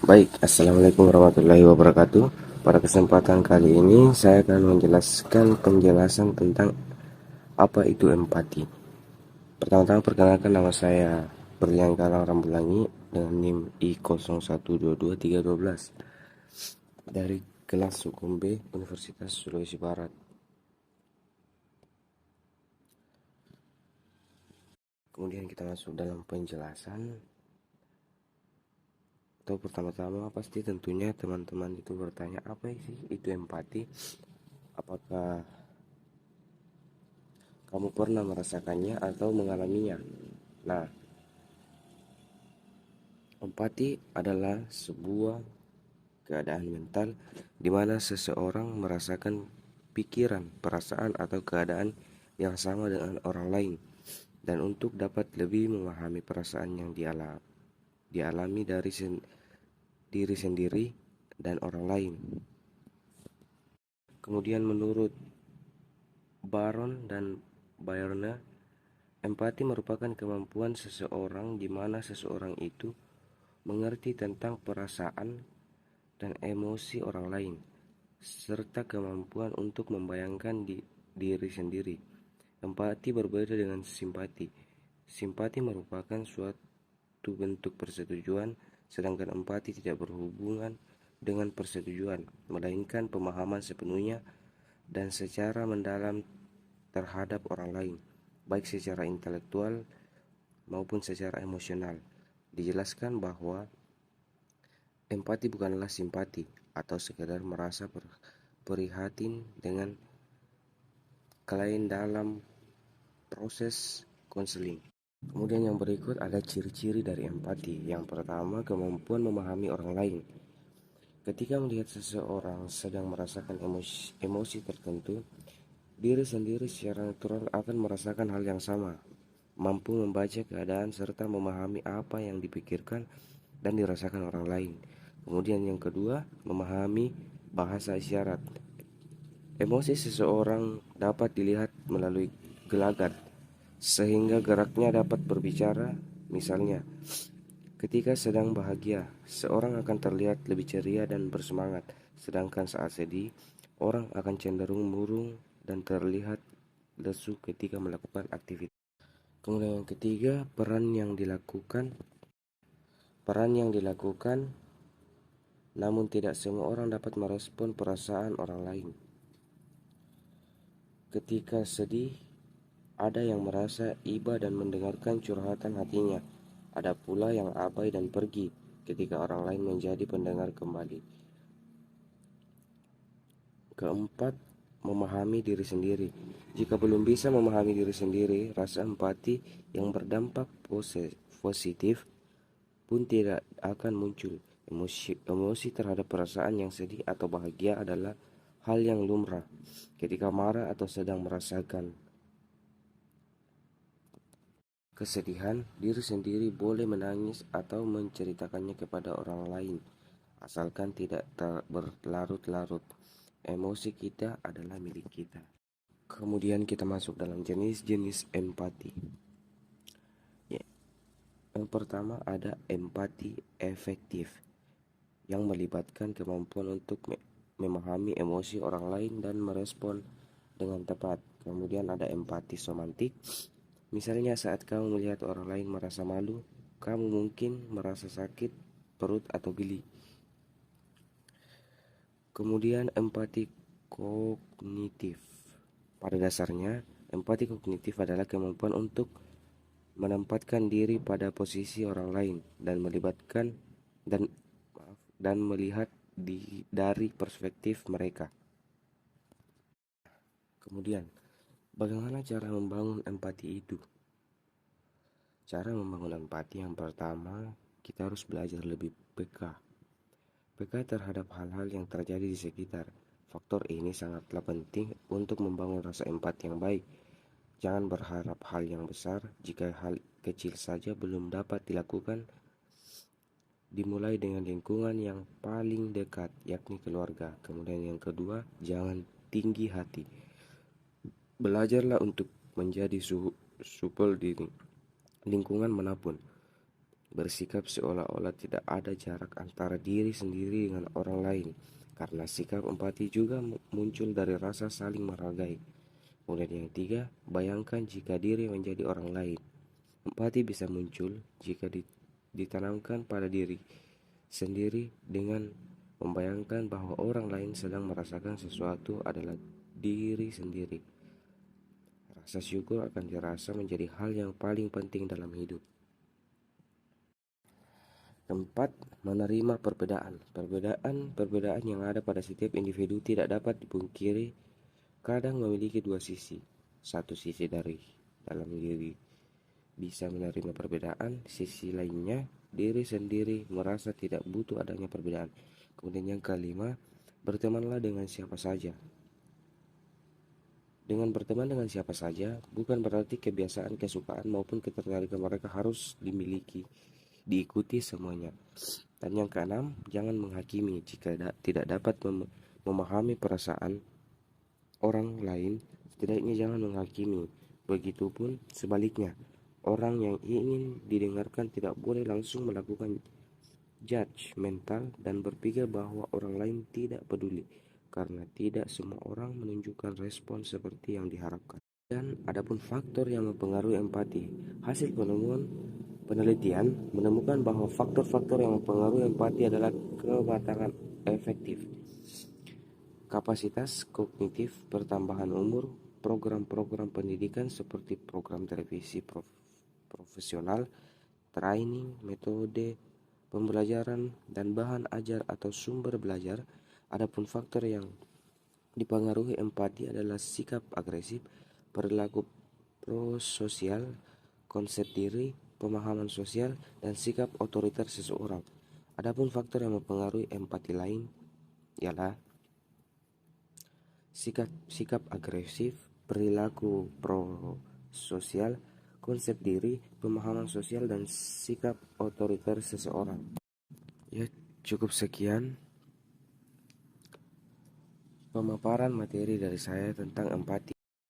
Baik, Assalamualaikum warahmatullahi wabarakatuh. Pada kesempatan kali ini saya akan menjelaskan penjelasan tentang apa itu empati. Pertama-tama perkenalkan, nama saya Berlian Galang Rambulangi dengan NIM I01222312 dari kelas Hukum B Universitas Sulawesi Barat. Kemudian kita masuk dalam penjelasan. Atau pertama-tama pasti tentunya teman-teman itu bertanya, apa sih itu empati? Apakah kamu pernah merasakannya atau mengalaminya? Nah, empati adalah sebuah keadaan mental di mana seseorang merasakan pikiran, perasaan, atau keadaan yang sama dengan orang lain, dan untuk dapat lebih memahami perasaan yang dialami dari diri sendiri dan orang lain. Kemudian menurut Baron dan Byrne, empati merupakan kemampuan seseorang di mana seseorang itu mengerti tentang perasaan dan emosi orang lain, serta kemampuan untuk membayangkan diri sendiri. Empati berbeda dengan simpati. Simpati merupakan suatu bentuk persetujuan, sedangkan empati tidak berhubungan dengan persetujuan, melainkan pemahaman sepenuhnya dan secara mendalam terhadap orang lain, baik secara intelektual maupun secara emosional. Dijelaskan bahwa empati bukanlah simpati atau sekedar merasa prihatin dengan klien dalam proses konseling. Kemudian yang berikut ada ciri-ciri dari empati. Yang pertama, kemampuan memahami orang lain. Ketika melihat seseorang sedang merasakan emosi tertentu, diri sendiri secara natural akan merasakan hal yang sama, mampu membaca keadaan serta memahami apa yang dipikirkan dan dirasakan orang lain. Kemudian yang kedua, memahami bahasa isyarat. Emosi seseorang dapat dilihat melalui gelagat, sehingga geraknya dapat berbicara. Misalnya, ketika sedang bahagia, seorang akan terlihat lebih ceria dan bersemangat, sedangkan saat sedih, orang akan cenderung murung dan terlihat lesu ketika melakukan aktivitas. Kemudian yang ketiga, peran yang dilakukan, namun tidak semua orang dapat merespon perasaan orang lain. Ketika sedih, ada yang merasa iba dan mendengarkan curhatan hatinya. Ada pula yang abai dan pergi ketika orang lain menjadi pendengar kembali. Keempat, memahami diri sendiri. Jika belum bisa memahami diri sendiri, rasa empati yang berdampak positif pun tidak akan muncul. Emosi terhadap perasaan yang sedih atau bahagia adalah hal yang lumrah. Ketika marah atau sedang merasakan kesedihan, diri sendiri boleh menangis atau menceritakannya kepada orang lain, asalkan tidak berlarut-larut. Emosi kita adalah milik kita. Kemudian kita masuk dalam jenis-jenis empati. Ya, yang pertama ada empati efektif, yang melibatkan kemampuan untuk memahami emosi orang lain dan merespon dengan tepat. Kemudian ada empati somatik. Misalnya saat kamu melihat orang lain merasa malu, kamu mungkin merasa sakit perut atau geli. Kemudian empati kognitif. Pada dasarnya, empati kognitif adalah kemampuan untuk menempatkan diri pada posisi orang lain dan melihat dari perspektif mereka. Kemudian, bagaimana cara membangun empati itu? Cara membangun empati yang pertama, kita harus belajar lebih peka terhadap hal-hal yang terjadi di sekitar. Faktor ini sangatlah penting untuk membangun rasa empati yang baik. Jangan berharap hal yang besar jika hal kecil saja belum dapat dilakukan. Dimulai dengan lingkungan yang paling dekat, yakni keluarga. Kemudian yang kedua, jangan tinggi hati. Belajarlah untuk menjadi supel di lingkungan manapun. bersikap seolah-olah tidak ada jarak antara diri sendiri dengan orang lain, karena sikap empati juga muncul dari rasa saling menghargai. Kemudian yang tiga, bayangkan jika diri menjadi orang lain. Empati bisa muncul jika ditanamkan pada diri sendiri dengan membayangkan bahwa orang lain sedang merasakan sesuatu adalah diri sendiri. Rasa syukur akan dirasa menjadi hal yang paling penting dalam hidup. Keempat, menerima perbedaan. Perbedaan yang ada pada setiap individu tidak dapat dipungkiri, kadang memiliki dua sisi. Satu sisi dari dalam diri bisa menerima perbedaan, sisi lainnya diri sendiri merasa tidak butuh adanya perbedaan. Kemudian yang kelima, bertemanlah dengan siapa saja. Dengan berteman dengan siapa saja bukan berarti kebiasaan, kesukaan maupun ketertarikan mereka harus dimiliki, diikuti semuanya. Dan yang keenam, jangan menghakimi jika tidak dapat memahami perasaan orang lain. Setidaknya jangan menghakimi. Begitupun sebaliknya, orang yang ingin didengarkan tidak boleh langsung melakukan judgmental dan berpikir bahwa orang lain tidak peduli, karena tidak semua orang menunjukkan respon seperti yang diharapkan. Dan adapun faktor yang mempengaruhi empati, hasil penelitian menemukan bahwa faktor-faktor yang mempengaruhi empati adalah kematangan efektif, kapasitas kognitif, pertambahan umur, program-program pendidikan seperti program televisi profesional, training, metode pembelajaran, dan bahan ajar atau sumber belajar. Adapun faktor yang dipengaruhi empati adalah sikap agresif, perilaku prososial, konsep diri, pemahaman sosial, dan sikap otoriter seseorang. Adapun faktor yang mempengaruhi empati lain ialah sikap agresif, perilaku prososial, konsep diri, pemahaman sosial, dan sikap otoriter seseorang. Ya, cukup sekian pemaparan materi dari saya tentang empati.